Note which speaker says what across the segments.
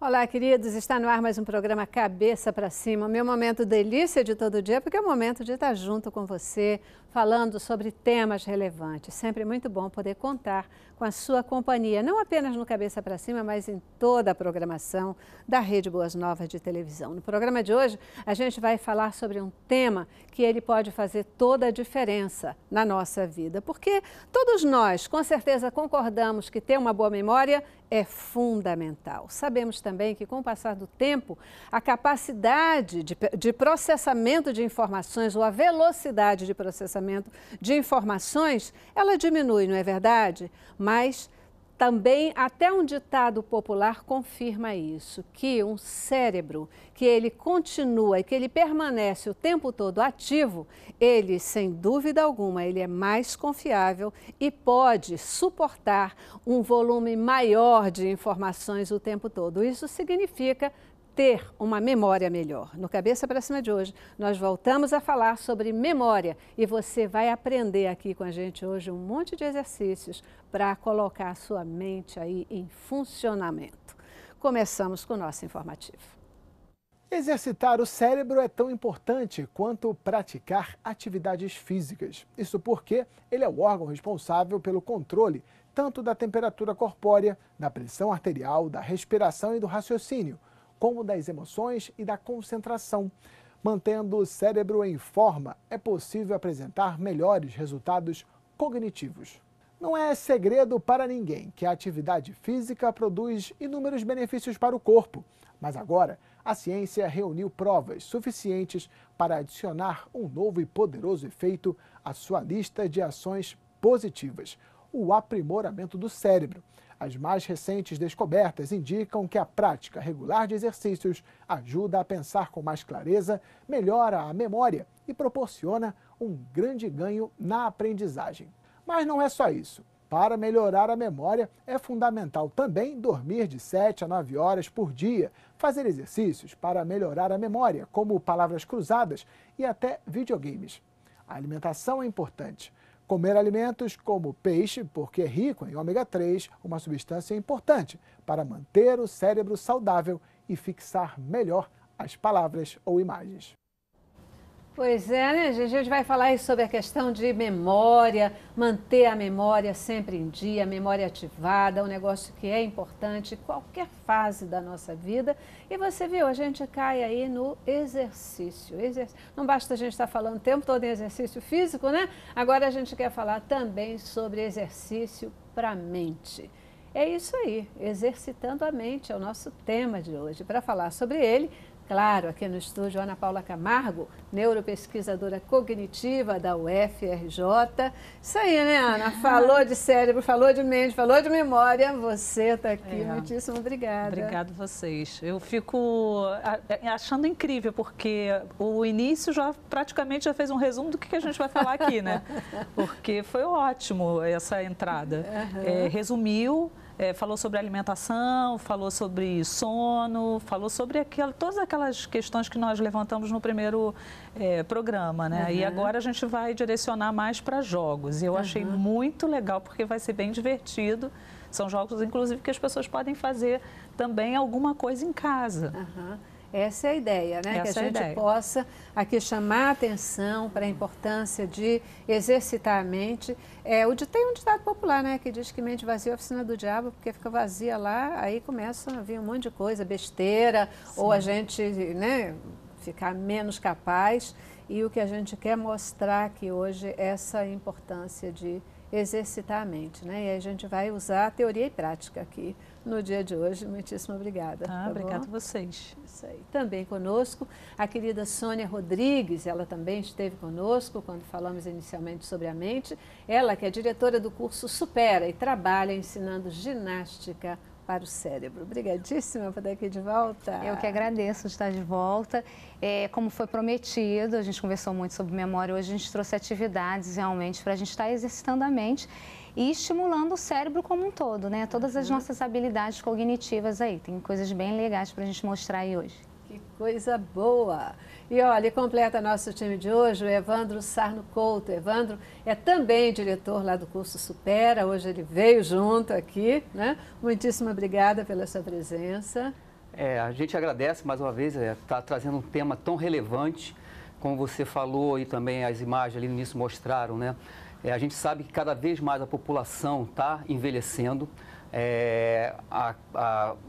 Speaker 1: Olá, queridos. Está no ar mais um programa Cabeça para Cima. Meu momento delícia de todo dia, porque é o momento de estar junto com você, falando sobre temas relevantes. Sempre muito bom poder contar com a sua companhia, não apenas no Cabeça para Cima, mas em toda a programação da Rede Boas Novas de televisão. No programa de hoje, a gente vai falar sobre um tema que ele pode fazer toda a diferença na nossa vida, porque todos nós, com certeza, concordamos que ter uma boa memória é fundamental. Sabemos também que, com o passar do tempo, a capacidade de processamento de informações ou a velocidade de processamento de informações, ela diminui, não é verdade? Mas também até um ditado popular confirma isso, que um cérebro que ele continua e que ele permanece o tempo todo ativo, ele, sem dúvida alguma, ele é mais confiável e pode suportar um volume maior de informações o tempo todo. Isso significa ter uma memória melhor. No Cabeça para Cima de hoje, nós voltamos a falar sobre memória e você vai aprender aqui com a gente hoje um monte de exercícios para colocar a sua mente aí em funcionamento. Começamos com o nosso informativo.
Speaker 2: Exercitar o cérebro é tão importante quanto praticar atividades físicas. Isso porque ele é o órgão responsável pelo controle tanto da temperatura corpórea, da pressão arterial, da respiração e do raciocínio, como das emoções e da concentração. Mantendo o cérebro em forma, é possível apresentar melhores resultados cognitivos. Não é segredo para ninguém que a atividade física produz inúmeros benefícios para o corpo, mas agora a ciência reuniu provas suficientes para adicionar um novo e poderoso efeito à sua lista de ações positivas: o aprimoramento do cérebro. As mais recentes descobertas indicam que a prática regular de exercícios ajuda a pensar com mais clareza, melhora a memória e proporciona um grande ganho na aprendizagem. Mas não é só isso. Para melhorar a memória, é fundamental também dormir de 7 a 9 horas por dia, fazer exercícios para melhorar a memória, como palavras cruzadas e até videogames. A alimentação é importante. Comer alimentos como peixe, porque é rico em ômega 3, uma substância importante para manter o cérebro saudável e fixar melhor as palavras ou imagens.
Speaker 1: Pois é, né, gente? A gente vai falar aí sobre a questão de memória, manter a memória sempre em dia, a memória ativada, um negócio que é importante em qualquer fase da nossa vida. E você viu, a gente cai aí no exercício. Não basta a gente estar falando o tempo todo em exercício físico, né? Agora a gente quer falar também sobre exercício para a mente. É isso aí, exercitando a mente é o nosso tema de hoje. Para falar sobre ele, claro, aqui no estúdio, Ana Paula Camargo, neuropesquisadora cognitiva da UFRJ. Isso aí, né, Ana? Falou de cérebro, falou de mente, falou de memória. Você está aqui, muitíssimo obrigada.
Speaker 3: Obrigada a vocês. Eu fico achando incrível, porque o início praticamente já fez um resumo do que a gente vai falar aqui, né? Porque foi ótimo essa entrada. Resumiu. Falou sobre alimentação, falou sobre sono, falou sobre todas aquelas questões que nós levantamos no primeiro programa, né? E agora a gente vai direcionar mais para jogos. E eu achei muito legal, porque vai ser bem divertido. São jogos, inclusive, que as pessoas podem fazer também alguma coisa em casa.
Speaker 1: Essa é a ideia, né? Que a gente possa aqui chamar a atenção para a importância de exercitar a mente. Tem um ditado popular, né? Que diz que mente vazia é a oficina do diabo, porque fica vazia lá, aí começa a vir um monte de coisa, besteira, ou a gente, né, ficar menos capaz. E o que a gente quer mostrar aqui hoje é essa importância de exercitar a mente, né? E aí a gente vai usar a teoria e prática aqui no dia de hoje. Muitíssimo obrigada.
Speaker 3: Obrigada a vocês.
Speaker 1: Isso aí. Também conosco a querida Sônia Rodrigues, ela também esteve conosco quando falamos inicialmente sobre a mente. Ela que é diretora do curso Supera e trabalha ensinando ginástica para o cérebro. Obrigadíssima por estar aqui de volta.
Speaker 4: Eu que agradeço de estar de volta. Como foi prometido, a gente conversou muito sobre memória, hoje a gente trouxe atividades realmente para a gente estar exercitando a mente e estimulando o cérebro como um todo, né? Todas as nossas habilidades cognitivas aí. Tem coisas bem legais para a gente mostrar aí hoje.
Speaker 1: Que coisa boa! E olha, completa nosso time de hoje o Evandro Sarno Couto. Evandro é também diretor lá do curso Supera, hoje ele veio junto aqui, né? Muitíssimo obrigada pela sua presença.
Speaker 5: A gente agradece mais uma vez, tá trazendo um tema tão relevante, como você falou e também as imagens ali no início mostraram, né? A gente sabe que cada vez mais a população está envelhecendo,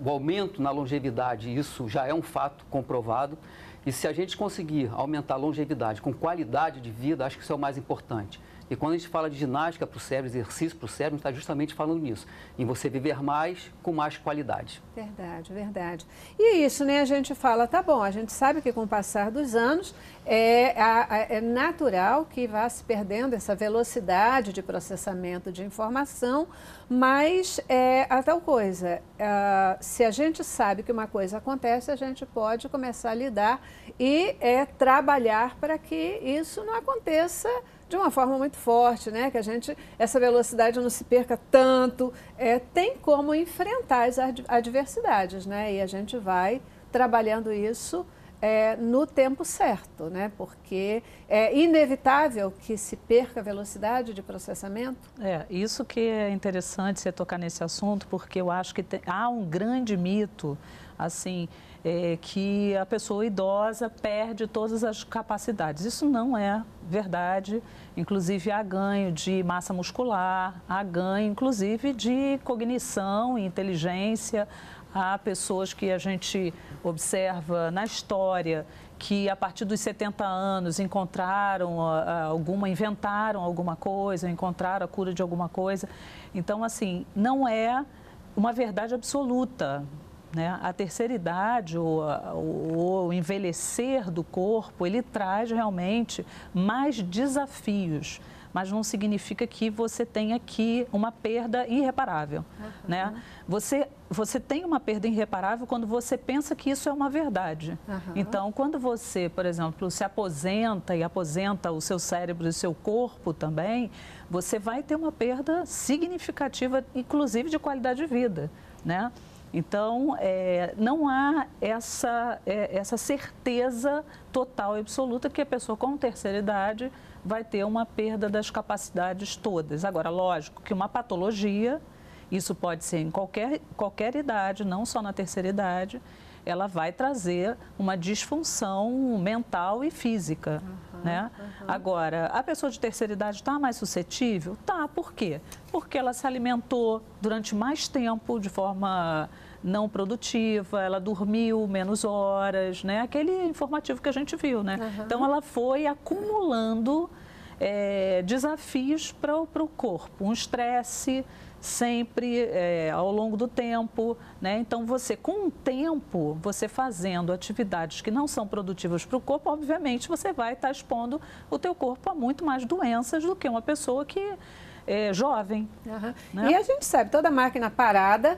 Speaker 5: o aumento na longevidade, isso já é um fato comprovado, e se a gente conseguir aumentar a longevidade com qualidade de vida, acho que isso é o mais importante. E quando a gente fala de ginástica para o cérebro, exercício para o cérebro, a gente está justamente falando nisso, em você viver mais com mais qualidade.
Speaker 1: Verdade, verdade. E isso, né, a gente fala, tá bom, a gente sabe que com o passar dos anos é natural que vá se perdendo essa velocidade de processamento de informação, mas a tal coisa, se a gente sabe que uma coisa acontece, a gente pode começar a lidar e trabalhar para que isso não aconteça de uma forma muito forte, né? Que essa velocidade não se perca tanto, tem como enfrentar as adversidades, né? E a gente vai trabalhando isso no tempo certo, né? Porque é inevitável que se perca a velocidade de processamento.
Speaker 3: Isso que é interessante você tocar nesse assunto, porque eu acho que há um grande mito, assim, que a pessoa idosa perde todas as capacidades. Isso não é verdade. Inclusive, há ganho de massa muscular, há ganho, inclusive, de cognição e inteligência. Há pessoas que a gente observa na história que, a partir dos 70 anos, inventaram alguma coisa, encontraram a cura de alguma coisa. Então, assim, não é uma verdade absoluta, né? A terceira idade, o envelhecer do corpo, ele traz realmente mais desafios, mas não significa que você tenha aqui uma perda irreparável, né? Você tem uma perda irreparável quando você pensa que isso é uma verdade. Então, quando você, por exemplo, se aposenta e aposenta o seu cérebro e o seu corpo também, você vai ter uma perda significativa, inclusive de qualidade de vida, né? Então, não há essa certeza total e absoluta que a pessoa com terceira idade vai ter uma perda das capacidades todas. Agora, lógico que uma patologia, isso pode ser em qualquer idade, não só na terceira idade, ela vai trazer uma disfunção mental e física, né? Agora, a pessoa de terceira idade está mais suscetível? Tá, por quê? Porque ela se alimentou durante mais tempo de forma não produtiva, ela dormiu menos horas, né? Aquele informativo que a gente viu, né? Então, ela foi acumulando desafios para o corpo, um estresse sempre ao longo do tempo, né? Então, com o tempo, você fazendo atividades que não são produtivas para o corpo, obviamente, você vai estar expondo o teu corpo a muito mais doenças do que uma pessoa que jovem. Né?
Speaker 1: E a gente sabe, toda máquina parada,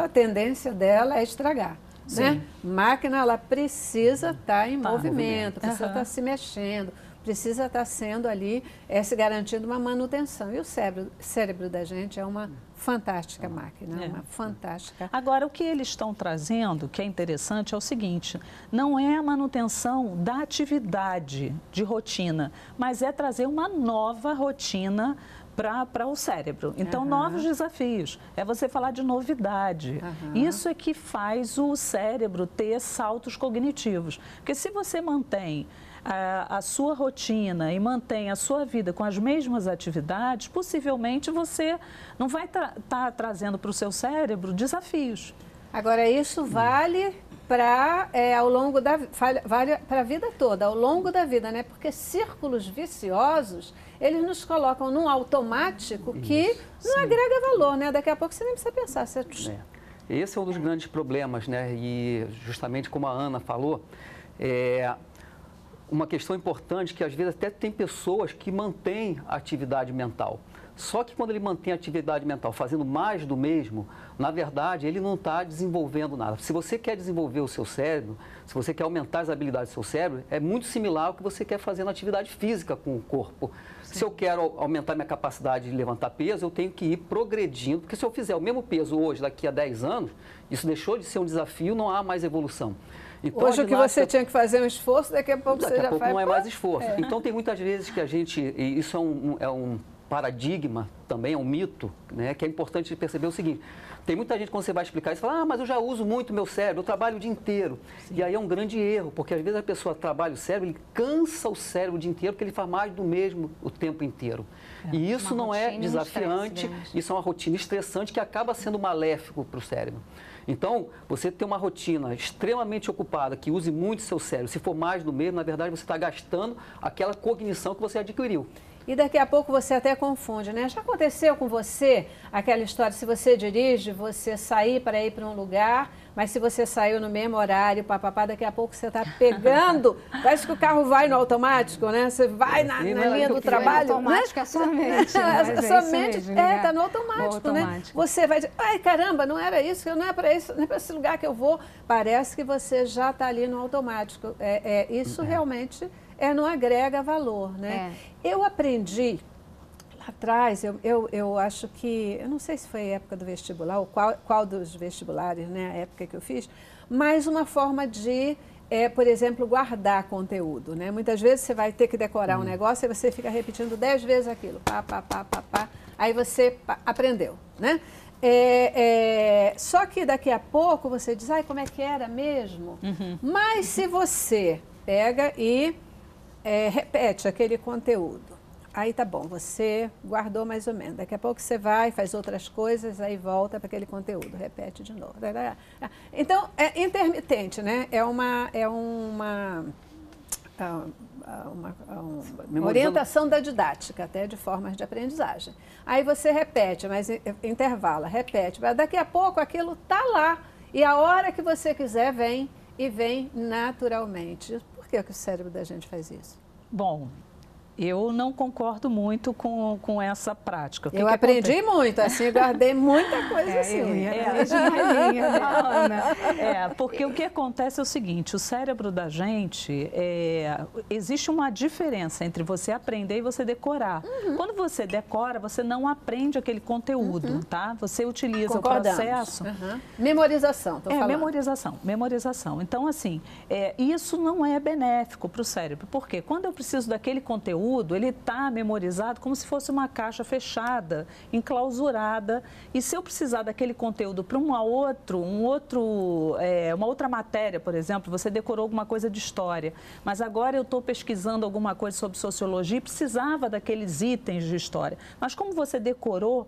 Speaker 1: a tendência dela é estragar. Né? Máquina, ela precisa estar em movimento, precisa estar se mexendo, precisa estar sendo ali, se garantindo uma manutenção. E o cérebro da gente é uma fantástica máquina, uma fantástica.
Speaker 3: Agora, o que eles estão trazendo, que é interessante, é o seguinte, não é a manutenção da atividade de rotina, mas é trazer uma nova rotina para o cérebro. Então, novos desafios. É você falar de novidade. Isso é que faz o cérebro ter saltos cognitivos. Porque se você mantém a sua rotina e mantém a sua vida com as mesmas atividades, possivelmente você não vai estar trazendo para o seu cérebro desafios.
Speaker 1: Agora, isso vale para ao longo vale para a vida toda, ao longo da vida, né? Porque círculos viciosos, eles nos colocam num automático que não agrega valor, né? Daqui a pouco você nem precisa pensar.
Speaker 5: Esse é um dos grandes problemas, né? E justamente como a Ana falou, uma questão importante que às vezes até tem pessoas que mantêm a atividade mental. Só que quando ele mantém a atividade mental fazendo mais do mesmo, na verdade, ele não está desenvolvendo nada. Se você quer desenvolver o seu cérebro, se você quer aumentar as habilidades do seu cérebro, é muito similar ao que você quer fazer na atividade física com o corpo. Sim. Se eu quero aumentar minha capacidade de levantar peso, eu tenho que ir progredindo, porque se eu fizer o mesmo peso hoje, daqui a 10 anos, isso deixou de ser um desafio, não há mais evolução.
Speaker 1: Então, hoje o que você tinha que fazer um esforço, daqui a pouco você já faz...
Speaker 5: não é mais esforço. Então, tem muitas vezes que a gente... Isso é um paradigma, também é um mito, né, que é importante perceber o seguinte. Tem muita gente, quando você vai explicar isso, fala, mas eu já uso muito o meu cérebro, eu trabalho o dia inteiro. Sim. E aí é um grande erro, porque às vezes a pessoa trabalha o cérebro, ele cansa o cérebro o dia inteiro, porque ele faz mais do mesmo o tempo inteiro. E isso não é desafiante, isso é uma rotina estressante que acaba sendo maléfico para o cérebro. Então, você ter uma rotina extremamente ocupada, que use muito seu cérebro, se for mais do mesmo, na verdade você está gastando aquela cognição que você adquiriu.
Speaker 1: E daqui a pouco você até confunde, né? Já aconteceu com você aquela história, se você dirige, você sair para ir para um lugar, mas se você saiu no mesmo horário, papapá, daqui a pouco você está pegando, parece que o carro vai no automático, né? Você vai na linha do trabalho,
Speaker 4: no automático,
Speaker 1: né?
Speaker 4: É sua mente.
Speaker 1: A sua mente está no automático, né? Você vai dizer, ai caramba, não era isso, não é para isso, não é para esse lugar que eu vou. Parece que você já está ali no automático. Isso realmente não agrega valor, né? Eu aprendi lá atrás, eu acho que, eu não sei se foi a época do vestibular, ou qual dos vestibulares, né, a época que eu fiz, mas uma forma de, por exemplo, guardar conteúdo, né? Muitas vezes você vai ter que decorar um negócio e você fica repetindo 10 vezes aquilo, aí você aprendeu, né? Só que daqui a pouco você diz, ai, como é que era mesmo? Mas se você pega e repete aquele conteúdo, aí tá bom, você guardou mais ou menos. Daqui a pouco você vai, faz outras coisas, aí volta para aquele conteúdo, repete de novo. Então, é intermitente, né? É uma orientação da didática, até de formas de aprendizagem. Aí você repete, mas intervala, repete. Mas daqui a pouco aquilo tá lá. E a hora que você quiser, vem naturalmente. Por que o cérebro da gente faz isso?
Speaker 3: Bom, eu não concordo muito com essa prática.
Speaker 1: Eu aprendi muito, assim, guardei muita coisa assim.
Speaker 3: Porque o que acontece é o seguinte, o cérebro da gente, existe uma diferença entre você aprender e você decorar. Quando você decora, você não aprende aquele conteúdo, tá? Você utiliza o processo...
Speaker 1: Memorização, estou falando.
Speaker 3: Memorização. Então, assim, isso não é benéfico para o cérebro. Por quê? Quando eu preciso daquele conteúdo, ele está memorizado como se fosse uma caixa fechada, enclausurada. E se eu precisar daquele conteúdo para uma outra matéria, por exemplo, você decorou alguma coisa de história, mas agora eu estou pesquisando alguma coisa sobre sociologia e precisava daqueles itens de história. Mas como você decorou,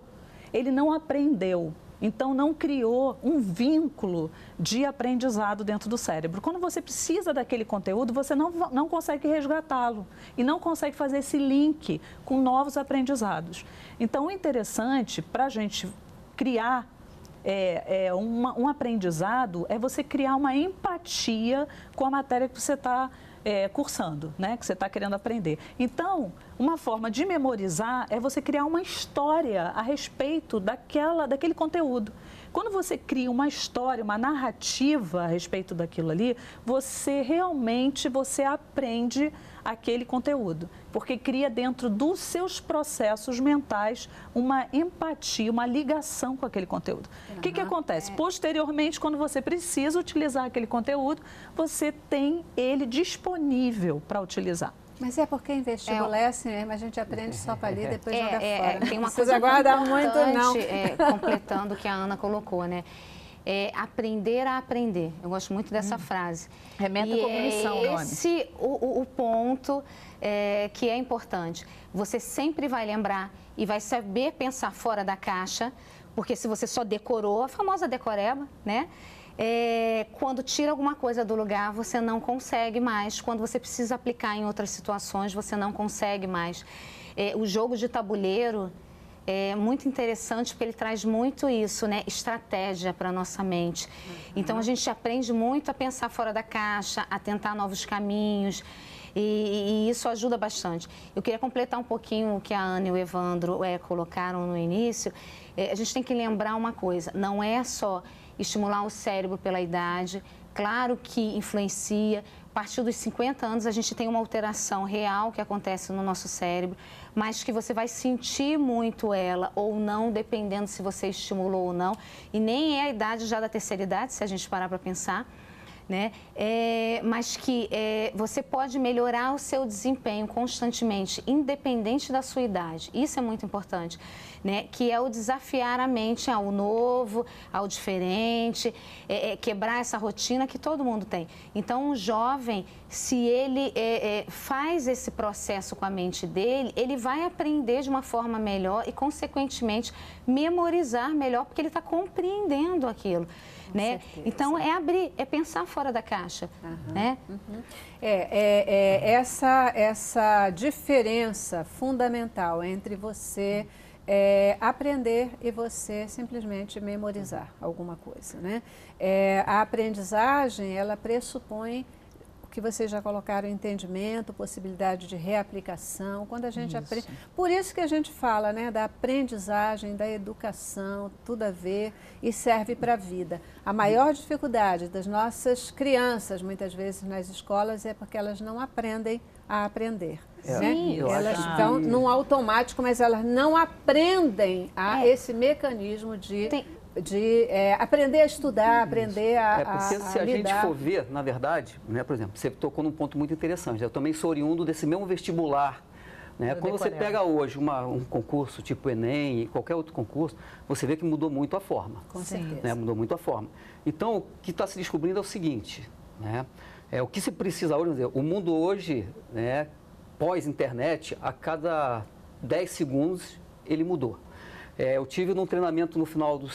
Speaker 3: ele não aprendeu. Então, não criou um vínculo de aprendizado dentro do cérebro. Quando você precisa daquele conteúdo, você não consegue resgatá-lo e não consegue fazer esse link com novos aprendizados. Então, o interessante para a gente criar um aprendizado é você criar uma empatia com a matéria que você está cursando, né, que você está querendo aprender. Então, uma forma de memorizar é você criar uma história a respeito daquele conteúdo. Quando você cria uma história, uma narrativa a respeito daquilo ali, você aprende aquele conteúdo, porque cria dentro dos seus processos mentais uma empatia, uma ligação com aquele conteúdo. O que acontece? Posteriormente, quando você precisa utilizar aquele conteúdo, você tem ele disponível para utilizar.
Speaker 1: Mas é porque em vestibular é assim mesmo, a gente aprende só para ali e depois joga fora.
Speaker 4: Tem uma coisa
Speaker 1: guarda muito, não.
Speaker 4: Completando o que a Ana colocou, né? Aprender a aprender. Eu gosto muito dessa frase.
Speaker 3: É metacognição, nome.
Speaker 4: Esse o ponto que é importante. Você sempre vai lembrar e vai saber pensar fora da caixa, porque se você só decorou, a famosa decoreba, né? Quando tira alguma coisa do lugar, você não consegue mais. Quando você precisa aplicar em outras situações, você não consegue mais. O jogo de tabuleiro é muito interessante porque ele traz muito isso, né? Estratégia para a nossa mente. Então, a gente aprende muito a pensar fora da caixa, a tentar novos caminhos. E isso ajuda bastante. Eu queria completar um pouquinho o que a Ana e o Evandro colocaram no início. A gente tem que lembrar uma coisa, não é só estimular o cérebro pela idade, claro que influencia. A partir dos 50 anos, a gente tem uma alteração real que acontece no nosso cérebro, mas que você vai sentir muito ela ou não, dependendo se você estimulou ou não. E nem é a idade já da terceira idade, se a gente parar para pensar. né? Mas que você pode melhorar o seu desempenho constantemente, independente da sua idade. Isso é muito importante, né? Que é o desafiar a mente ao novo, ao diferente, quebrar essa rotina que todo mundo tem. Então, o jovem, se ele faz esse processo com a mente dele, ele vai aprender de uma forma melhor e, consequentemente, memorizar melhor, porque ele está compreendendo aquilo. Né? Então, é pensar fora da caixa. Né?
Speaker 1: Essa diferença fundamental entre você aprender e você simplesmente memorizar alguma coisa. Né? A aprendizagem, ela pressupõe que vocês já colocaram entendimento, possibilidade de reaplicação, quando a gente aprende. Por isso que a gente fala, né, da aprendizagem, da educação, tudo a ver e serve para a vida. A maior dificuldade das nossas crianças, muitas vezes nas escolas, é porque elas não aprendem a aprender.
Speaker 4: Sim,
Speaker 1: né? Elas estão num automático, mas elas não aprendem esse mecanismo de aprender a estudar, aprender
Speaker 5: porque se a gente for ver, na verdade, né, por exemplo, você tocou num ponto muito interessante. Eu também sou oriundo desse mesmo vestibular. Né? Quando você pega hoje um concurso tipo Enem e qualquer outro concurso, você vê que mudou muito a forma.
Speaker 1: Com certeza.
Speaker 5: Né? Mudou muito a forma. Então, o que está se descobrindo é o seguinte, né? O que se precisa hoje, o mundo hoje, né, pós-internet, a cada 10 segundos ele mudou. Eu tive num treinamento no final da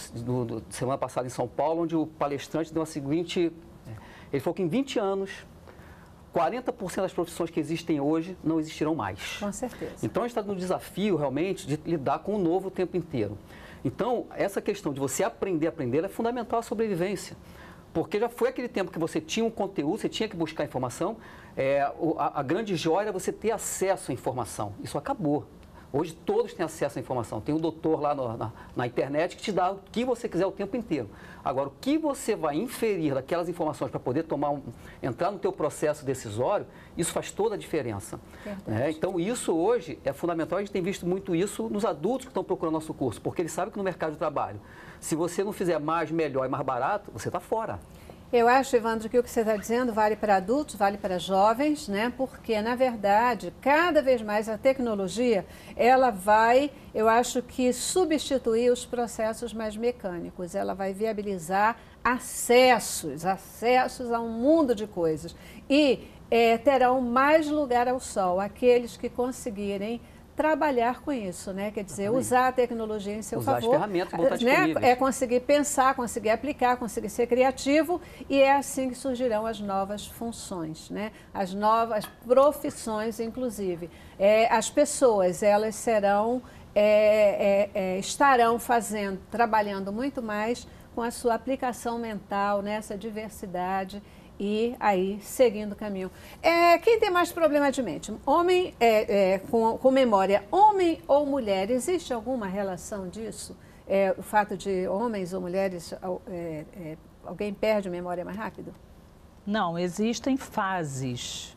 Speaker 5: semana passada em São Paulo, onde o palestrante deu a seguinte... Ele falou que em 20 anos, 40% das profissões que existem hoje não existirão mais.
Speaker 1: Com certeza.
Speaker 5: Então, a gente está no desafio, realmente, de lidar com o novo o tempo inteiro. Então, essa questão de você aprender é fundamental à sobrevivência. Porque já foi aquele tempo que você tinha um conteúdo, você tinha que buscar informação. A grande joia era você ter acesso à informação. Isso acabou. Hoje todos têm acesso à informação. Tem um doutor lá na internet que te dá o que você quiser o tempo inteiro. Agora, o que você vai inferir daquelas informações para poder entrar no teu processo decisório, isso faz toda a diferença. Então, isso hoje é fundamental. A gente tem visto muito isso nos adultos que estão procurando nosso curso, porque eles sabem que no mercado de trabalho, se você não fizer mais, melhor e mais barato, você está fora.
Speaker 1: Eu acho, Evandro, que o que você está dizendo vale para adultos, vale para jovens, né? Porque, na verdade, cada vez mais a tecnologia, ela vai, eu acho que, substituir os processos mais mecânicos. Ela vai viabilizar acessos a um mundo de coisas. E terão mais lugar ao sol aqueles que conseguirem trabalhar com isso, né? Quer dizer, usar a tecnologia em seu favor.
Speaker 5: Usar as ferramentas que vão estar disponíveis.
Speaker 1: É conseguir pensar, conseguir aplicar, conseguir ser criativo, e é assim que surgirão as novas funções, né? As novas profissões, inclusive. As pessoas, elas estarão trabalhando muito mais com a sua aplicação mental nessa diversidade e aí seguindo o caminho. Quem tem mais problema de mente? Homem com memória, homem ou mulher? Existe alguma relação disso? O fato de homens ou mulheres, alguém perde memória mais rápido?
Speaker 3: Não, existem fases.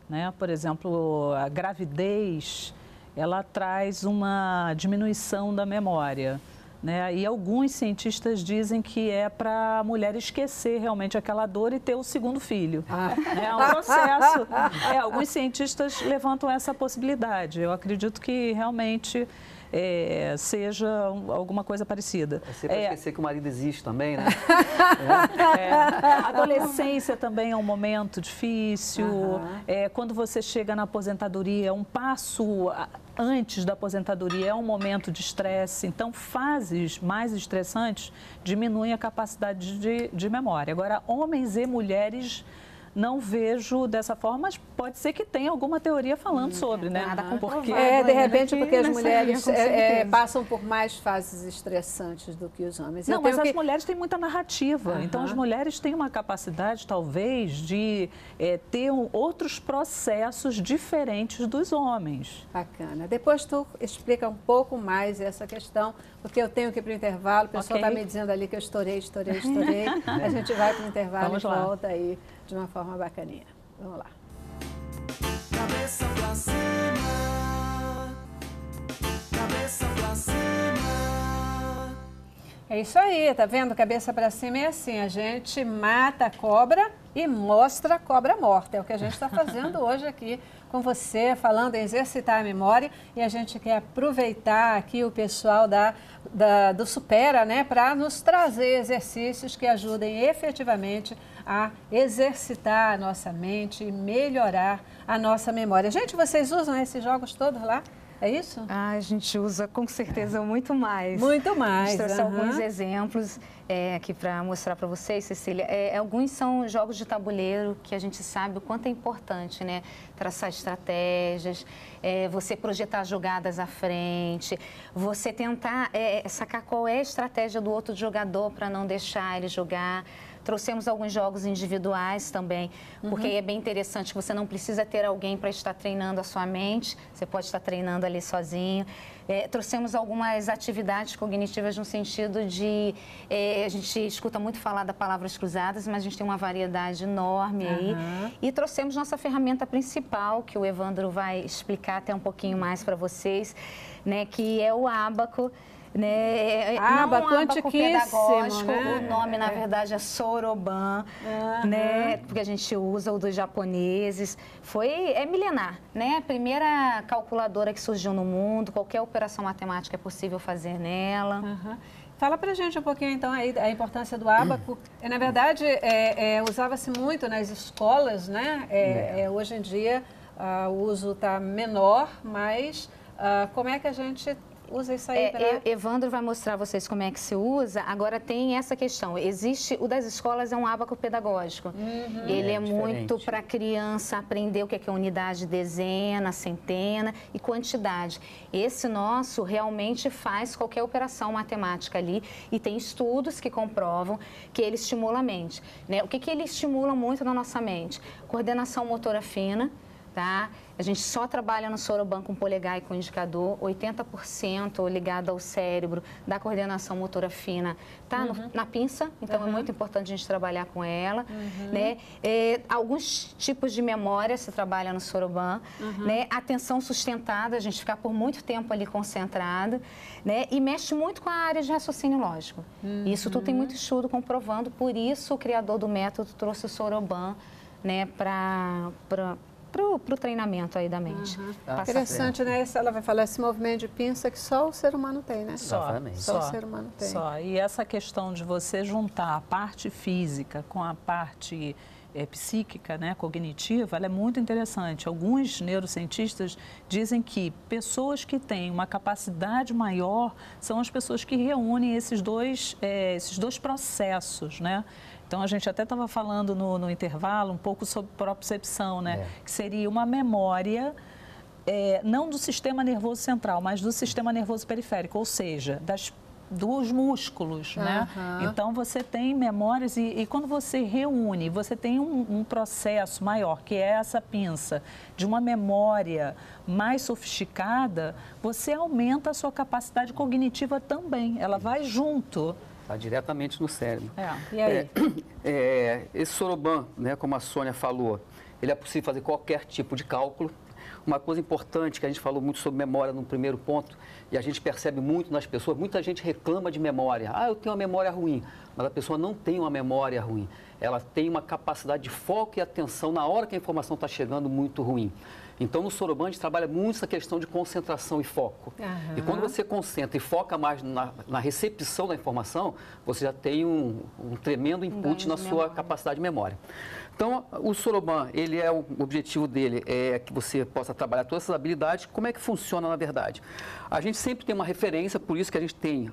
Speaker 3: Né? Por exemplo, a gravidez, ela traz uma diminuição da memória. Né? E alguns cientistas dizem que é para a mulher esquecer realmente aquela dor e ter o segundo filho. É um processo. Alguns cientistas levantam essa possibilidade. Eu acredito que realmente seja alguma coisa parecida.
Speaker 5: É sempre esquecer que o marido existe também, né?
Speaker 3: A adolescência também é um momento difícil. Quando você chega na aposentadoria, um passo antes da aposentadoria é um momento de estresse. Então, fases mais estressantes diminuem a capacidade de memória. Agora, homens e mulheres não vejo dessa forma, mas pode ser que tenha alguma teoria falando sobre, né?
Speaker 1: Porque, de repente, porque as mulheres passam por mais fases estressantes do que os homens.
Speaker 3: Não, mas as mulheres têm muita narrativa. Então, as mulheres têm uma capacidade, talvez, de ter outros processos diferentes dos homens.
Speaker 1: Bacana. Depois tu explica um pouco mais essa questão, porque eu tenho que ir para o intervalo. O pessoal está me dizendo ali que eu estourei. A gente vai para o intervalo e volta aí de uma forma bacaninha. Vamos lá.
Speaker 6: Cabeça pra cima. Cabeça pra cima.
Speaker 1: É isso aí, tá vendo? Cabeça para cima é assim, a gente mata a cobra e mostra a cobra morta. É o que a gente está fazendo hoje aqui com você, falando em exercitar a memória, e a gente quer aproveitar aqui o pessoal do Supera, né, para nos trazer exercícios que ajudem efetivamente a exercitar a nossa mente e melhorar a nossa memória. Gente, vocês usam esses jogos todos lá? É isso?
Speaker 4: A gente usa com certeza muito mais.
Speaker 1: Muito mais.
Speaker 4: A gente trouxe alguns exemplos aqui para mostrar para vocês, Cecília. Alguns são jogos de tabuleiro que a gente sabe o quanto é importante, né? Traçar estratégias, você projetar jogadas à frente, você tentar sacar qual é a estratégia do outro jogador para não deixar ele jogar. Trouxemos alguns jogos individuais também, porque é bem interessante que você não precisa ter alguém para estar treinando a sua mente, você pode estar treinando ali sozinho. Trouxemos algumas atividades cognitivas no sentido de... a gente escuta muito falar da palavras cruzadas, mas a gente tem uma variedade enorme aí. E trouxemos nossa ferramenta principal, que o Evandro vai explicar até um pouquinho mais para vocês, né, que é o ábaco. Né?
Speaker 1: Ábaco,
Speaker 4: não um ábaco pedagógico,
Speaker 1: né?
Speaker 4: O nome na verdade é Soroban, né? Porque a gente usa o dos japoneses, é milenar, né? A primeira calculadora que surgiu no mundo, qualquer operação matemática é possível fazer nela.
Speaker 1: Fala pra gente um pouquinho então aí a importância do ábaco. Na verdade, usava-se muito nas escolas, né? Hoje em dia o uso está menor, mas como é que a gente usa isso aí para...
Speaker 4: Evandro vai mostrar a vocês como é que se usa. Agora tem essa questão. O das escolas é um ábaco pedagógico. Ele é muito para a criança aprender o que é unidade, dezena, centena e quantidade. Esse nosso realmente faz qualquer operação matemática ali e tem estudos que comprovam que ele estimula a mente, né? O que ele estimula muito na nossa mente? Coordenação motora fina. Tá? A gente só trabalha no Soroban com polegar e com indicador, 80% ligado ao cérebro da coordenação motora fina tá na pinça, então é muito importante a gente trabalhar com ela. Né? Alguns tipos de memória se trabalha no Soroban, né? Atenção sustentada, a gente ficar por muito tempo ali concentrado, né? E mexe muito com a área de raciocínio lógico. Isso tudo tem muito estudo comprovando, por isso o criador do método trouxe o Soroban, né, para o treinamento aí da mente.
Speaker 1: Interessante, né? Ela vai falar esse movimento de pinça que só o ser humano tem, né?
Speaker 3: Só
Speaker 1: o ser humano tem.
Speaker 3: E essa questão de você juntar a parte física com a parte psíquica, né, cognitiva, ela é muito interessante. Alguns neurocientistas dizem que pessoas que têm uma capacidade maior são as pessoas que reúnem esses dois processos, né? Então, a gente até estava falando no intervalo um pouco sobre propriocepção, né? Que seria uma memória, não do sistema nervoso central, mas do sistema nervoso periférico, ou seja, dos músculos, né? Então, você tem memórias e quando você reúne, você tem um processo maior, que é essa pinça, de uma memória mais sofisticada, você aumenta a sua capacidade cognitiva também, ela vai junto.
Speaker 5: Está diretamente no cérebro.
Speaker 1: E aí?
Speaker 5: Esse Soroban, né, como a Sônia falou, ele é possível fazer qualquer tipo de cálculo. Uma coisa importante que a gente falou muito sobre memória no primeiro ponto, e a gente percebe muito nas pessoas, muita gente reclama de memória. Eu tenho uma memória ruim, mas a pessoa não tem uma memória ruim. Ela tem uma capacidade de foco e atenção na hora que a informação está chegando muito ruim. Então, no Soroban, a gente trabalha muito essa questão de concentração e foco. E quando você concentra e foca mais na recepção da informação, você já tem um tremendo input na sua capacidade de memória. Então, o Soroban, o objetivo dele é que você possa trabalhar todas essas habilidades. Como é que funciona, na verdade? A gente sempre tem uma referência, por isso que a gente tem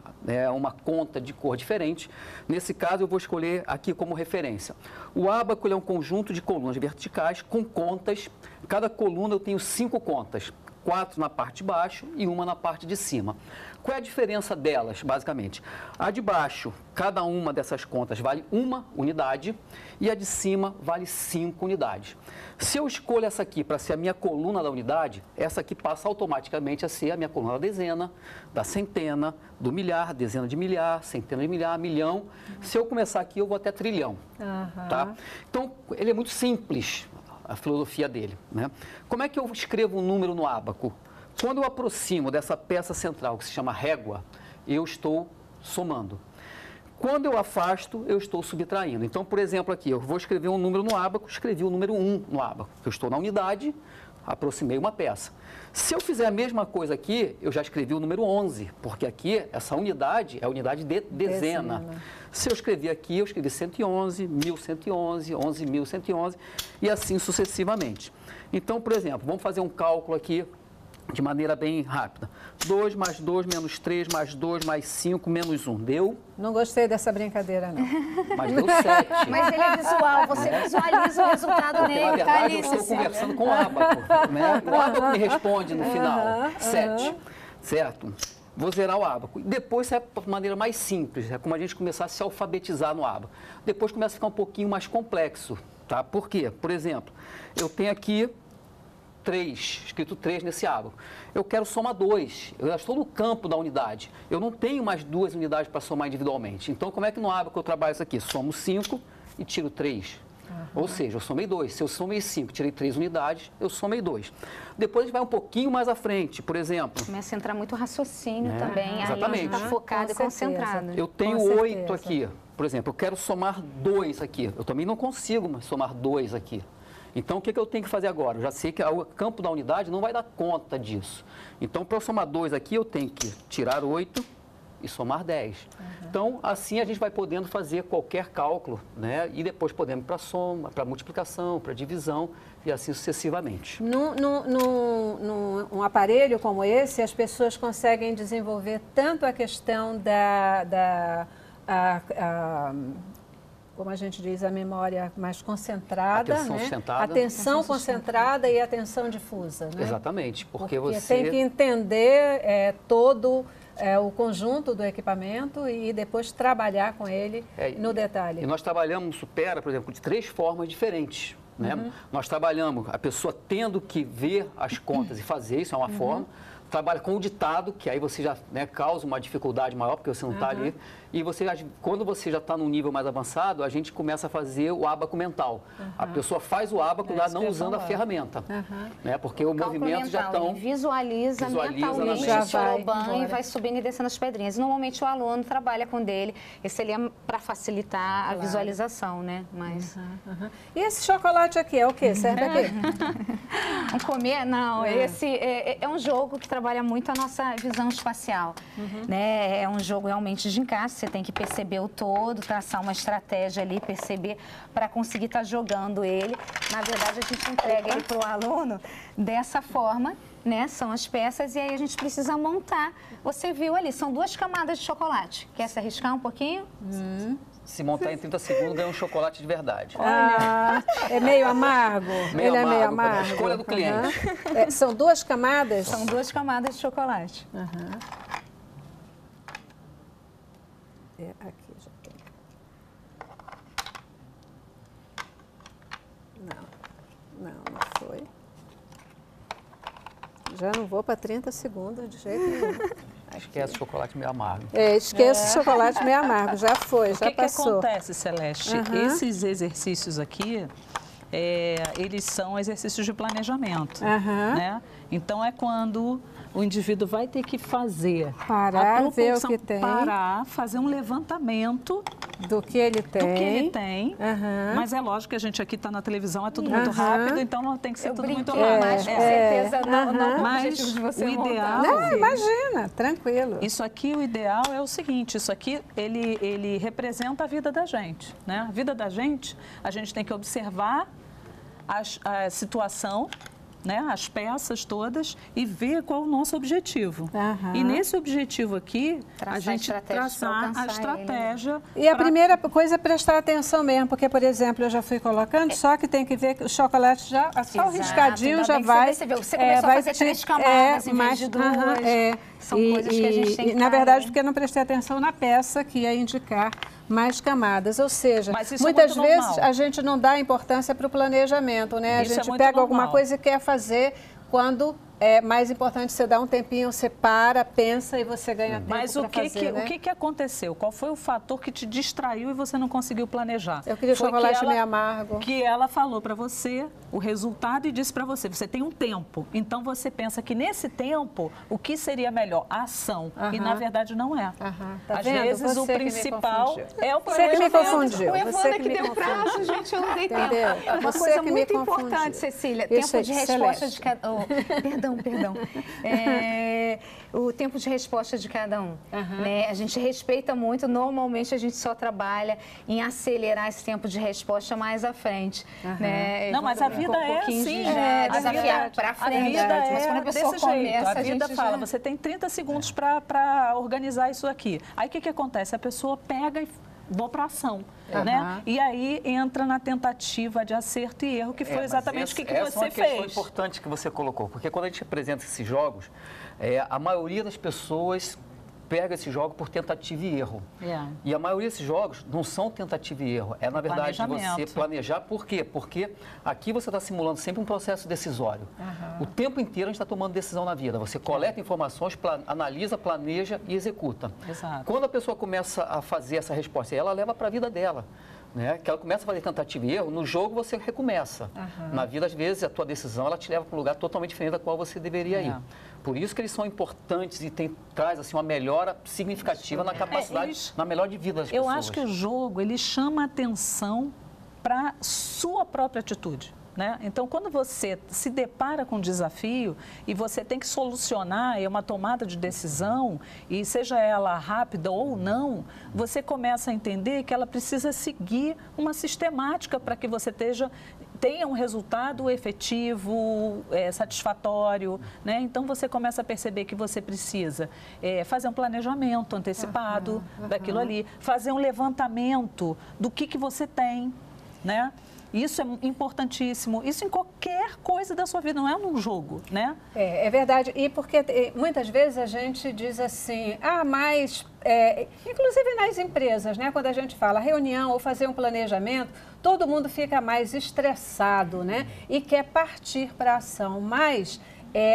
Speaker 5: uma conta de cor diferente. Nesse caso, eu vou escolher aqui como referência. O ábaco é um conjunto de colunas verticais com contas. Cada coluna eu tenho 5 contas. 4 na parte de baixo e 1 na parte de cima. Qual é a diferença delas, basicamente? A de baixo, cada uma dessas contas vale 1 unidade e a de cima vale 5 unidades. Se eu escolho essa aqui para ser a minha coluna da unidade, essa aqui passa automaticamente a ser a minha coluna da dezena, da centena, do milhar, dezena de milhar, centena de milhar, milhão. Se eu começar aqui, eu vou até trilhão. Tá? Então, ele é muito simples, a filosofia dele, né? Como é que eu escrevo um número no ábaco? Quando eu aproximo dessa peça central, que se chama régua, eu estou somando. Quando eu afasto, eu estou subtraindo. Então, por exemplo, aqui, eu vou escrever um número no ábaco, escrevi o número 1 no ábaco. Eu estou na unidade, aproximei uma peça. Se eu fizer a mesma coisa aqui, eu já escrevi o número 11, porque aqui, essa unidade é a unidade de dezena. Se eu escrevi aqui, eu escrevi 111, 1111, 11.111 e assim sucessivamente. Então, por exemplo, vamos fazer um cálculo aqui de maneira bem rápida. 2 mais 2 menos 3 mais 2 mais 5 menos 1. Deu?
Speaker 1: Não gostei dessa brincadeira, não.
Speaker 5: Mas deu 7.
Speaker 4: Mas ele é visual, você visualiza o resultado
Speaker 5: Porque,
Speaker 4: dele.
Speaker 5: na verdade,
Speaker 4: ali,
Speaker 5: eu estou
Speaker 4: você-
Speaker 5: conversando com o ábaco. Né? O ábaco me responde no final. 7. Certo? Vou zerar o ábaco. Depois é a maneira mais simples, é como a gente começar a se alfabetizar no ábaco. Depois começa a ficar um pouquinho mais complexo. Tá? Por quê? Por exemplo, eu tenho aqui 3, escrito 3 nesse ábaco. Eu quero somar 2, eu já estou no campo da unidade. Eu não tenho mais 2 unidades para somar individualmente. Então, como é que no ábaco eu trabalho isso aqui? Somo 5 e tiro 3. Ou seja, eu somei 2. Se eu somei 5, tirei 3 unidades, eu somei 2. Depois a gente vai um pouquinho mais à frente, por exemplo.
Speaker 4: Começa a entrar muito raciocínio também. Aí
Speaker 5: Exatamente.
Speaker 4: está focado e
Speaker 1: Com certeza.
Speaker 4: concentrado.
Speaker 5: Eu tenho
Speaker 1: Com
Speaker 5: 8
Speaker 1: certeza.
Speaker 5: aqui. Por exemplo, eu quero somar 2 aqui. Eu também não consigo somar 2 aqui. Então, o que eu tenho que fazer agora? Eu já sei que o campo da unidade não vai dar conta disso. Então, para eu somar 2 aqui, eu tenho que tirar 8 e somar 10. Então, assim a gente vai podendo fazer qualquer cálculo, né? E depois podemos para soma, para multiplicação, para divisão e assim sucessivamente.
Speaker 1: Num aparelho como esse, as pessoas conseguem desenvolver tanto a questão como a gente diz, a memória mais concentrada,
Speaker 5: Atenção
Speaker 1: né?
Speaker 5: sustentada.
Speaker 1: Atenção concentrada e atenção difusa, né?
Speaker 5: Exatamente, porque você...
Speaker 1: tem que entender todo o conjunto do equipamento e depois trabalhar com ele no detalhe.
Speaker 5: E nós trabalhamos no Supera, por exemplo, de 3 formas diferentes. Né? Nós trabalhamos a pessoa tendo que ver as contas e fazer, isso é uma forma. Trabalha com o ditado, que aí você já causa uma dificuldade maior, porque você não está ali. E quando você já está num nível mais avançado, a gente começa a fazer o ábaco mental. A pessoa faz o ábaco lá não usando a ferramenta. Né? Porque o movimento já estão...
Speaker 4: Visualiza mentalmente,
Speaker 1: já
Speaker 4: tirou o
Speaker 1: vai
Speaker 4: banho
Speaker 1: embora.
Speaker 4: e vai subindo e descendo as pedrinhas. Normalmente o aluno trabalha com dele. Esse ali é para facilitar a visualização, né? Mas...
Speaker 1: E esse chocolate aqui é o quê? Serve aqui?
Speaker 4: Vamos comer? Não, esse é um jogo que trabalha muito a nossa visão espacial. Né? É um jogo realmente de encaixe, você tem que perceber o todo, traçar uma estratégia ali, perceber para conseguir estar jogando ele. Na verdade, a gente entrega ele para o aluno dessa forma, né? São as peças e aí a gente precisa montar. Você viu ali, são 2 camadas de chocolate. Quer se arriscar um pouquinho?
Speaker 5: Se montar em 30 segundos, ganha um chocolate de verdade.
Speaker 1: É meio amargo?
Speaker 5: Meio
Speaker 1: Ele é meio
Speaker 5: amargo,
Speaker 1: amargo?
Speaker 5: escolha do cliente.
Speaker 1: São 2 camadas?
Speaker 4: São 2 camadas de chocolate.
Speaker 1: Aqui já tem. Não foi. Já não vou para 30 segundos de jeito nenhum.
Speaker 5: Esquece o chocolate meio amargo.
Speaker 1: Esqueça o chocolate meio amargo, já foi, já
Speaker 3: O que
Speaker 1: passou.
Speaker 3: acontece, Celeste? Esses exercícios aqui, eles são exercícios de planejamento. Né? Então, é quando o indivíduo vai ter que fazer
Speaker 1: Parar,
Speaker 3: a
Speaker 1: ver o
Speaker 3: proporção,
Speaker 1: que tem.
Speaker 3: parar, fazer um levantamento
Speaker 1: Do que ele tem.
Speaker 3: do que ele tem. Mas é lógico que a gente aqui está na televisão, é tudo muito rápido, então não tem que ser
Speaker 4: Eu
Speaker 3: tudo muito
Speaker 4: brinquei,
Speaker 3: rápido.
Speaker 4: mas com certeza não com o
Speaker 3: Mas
Speaker 4: objetivo de você
Speaker 3: o ideal...
Speaker 1: Não, imagina, tranquilo.
Speaker 3: Isso aqui, o ideal é o seguinte, isso aqui, ele representa a vida da gente, né? A vida da gente, a gente tem que observar a situação, né, as peças todas e ver qual é o nosso objetivo. E nesse objetivo aqui, a gente traçar a estratégia.
Speaker 1: E a primeira coisa é prestar atenção mesmo, porque, por exemplo, eu já fui colocando, só que tem que ver que o chocolate já, só o riscadinho já vai...
Speaker 4: Você começou a fazer 3 camadas em vez de 2. São coisas que a gente tem que
Speaker 1: na verdade, porque eu não prestei atenção na peça que ia indicar mais camadas. Ou seja,
Speaker 3: Mas isso
Speaker 1: muitas
Speaker 3: é muito
Speaker 1: vezes
Speaker 3: normal.
Speaker 1: a gente não dá importância para o planejamento, né?
Speaker 3: Isso
Speaker 1: A
Speaker 3: é
Speaker 1: gente
Speaker 3: muito
Speaker 1: pega alguma
Speaker 3: normal.
Speaker 1: coisa e quer fazer quando é mais importante você dar um tempinho, você para, pensa e você ganha tempo.
Speaker 3: Mas o que aconteceu? Qual foi o fator que te distraiu e você não conseguiu planejar?
Speaker 1: Eu queria chocolate meio amargo.
Speaker 3: Que ela falou para você o resultado e disse para você, você tem um tempo. Então você pensa que nesse tempo, o que seria melhor? A ação. E na verdade não é.
Speaker 1: Tá
Speaker 3: Às
Speaker 1: vendo?
Speaker 3: vezes
Speaker 1: Você
Speaker 3: o principal é o
Speaker 1: Você que me confundiu.
Speaker 4: O
Speaker 1: Você
Speaker 4: Evandro que deu prazo, gente, eu não dei tempo.
Speaker 1: Entendeu?
Speaker 4: Uma
Speaker 1: Você
Speaker 4: coisa
Speaker 1: que me
Speaker 4: muito
Speaker 1: confundiu.
Speaker 4: importante, Cecília,
Speaker 1: Isso
Speaker 4: tempo
Speaker 1: aí,
Speaker 4: de resposta
Speaker 1: Celeste.
Speaker 4: de cada um. Perdão. O tempo de resposta de cada um. Né? A gente respeita muito, normalmente a gente só trabalha em acelerar esse tempo de resposta mais à frente. Né?
Speaker 3: Não, mas a vida é assim.
Speaker 4: Desafiar para frente.
Speaker 3: A vida
Speaker 4: Mas quando a
Speaker 3: é
Speaker 4: pessoa
Speaker 3: desse jeito.
Speaker 4: começa,
Speaker 3: A vida
Speaker 4: gente
Speaker 3: fala,
Speaker 4: já...
Speaker 3: você tem 30 segundos para organizar isso aqui. Aí o que acontece? A pessoa pega e vou para ação, né? E aí entra na tentativa de acerto e erro, que foi exatamente o que você fez.
Speaker 5: Essa é uma questão importante que você colocou, porque quando a gente apresenta esses jogos, a maioria das pessoas pega esse jogo por tentativa e erro. E a maioria desses jogos não são tentativa e erro, na verdade você planejar. Por quê? Porque aqui você está simulando sempre um processo decisório. O tempo inteiro a gente está tomando decisão na vida. Você coleta informações, analisa, planeja e executa. Quando a pessoa começa a fazer essa resposta, ela leva para a vida dela. Né? Que ela começa a fazer tentativa e erro, no jogo você recomeça. Na vida, às vezes, a tua decisão ela te leva para um lugar totalmente diferente da qual você deveria ir. Por isso que eles são importantes e traz assim, uma melhora significativa na capacidade, na melhor de vida das pessoas.
Speaker 3: Eu acho que o jogo, ele chama atenção para sua própria atitude. Né? Então, quando você se depara com um desafio e você tem que solucionar uma tomada de decisão, e seja ela rápida ou não, você começa a entender que ela precisa seguir uma sistemática para que você tenha um resultado efetivo, satisfatório. Né? Então, você começa a perceber que você precisa fazer um planejamento antecipado daquilo ali, fazer um levantamento do que você tem, né? Isso é importantíssimo. Isso em qualquer coisa da sua vida, não é num jogo, né?
Speaker 1: É verdade. E porque muitas vezes a gente diz assim, mas... inclusive nas empresas, né? Quando a gente fala reunião ou fazer um planejamento, todo mundo fica mais estressado, né? E quer partir para a ação. Mas